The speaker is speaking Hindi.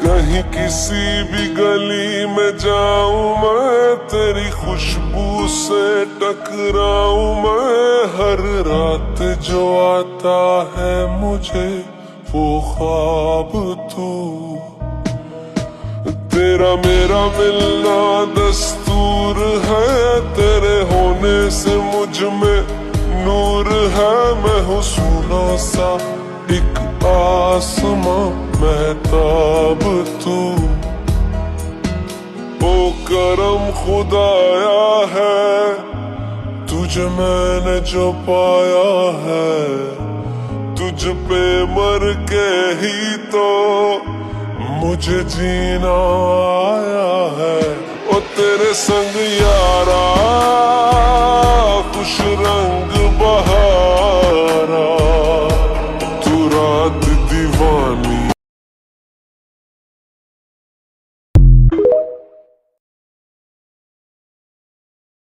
कहीं किसी भी गली में जाऊं मैं, तेरी खुशबू से टकराऊं मैं। हर रात जो आता है मुझे वो ख्वाब तू, तेरा मेरा मिलना दस्तूर है। तेरे होने से मुझ में नूर है। मैं हूँ सूना सा एक आसमां महताब तू। ओ करम खुदाया है, तुझे मैंने जो पाया है। तुझ पे मर के ही तो मुझे जीना आया है। ओ तेरे संग यारा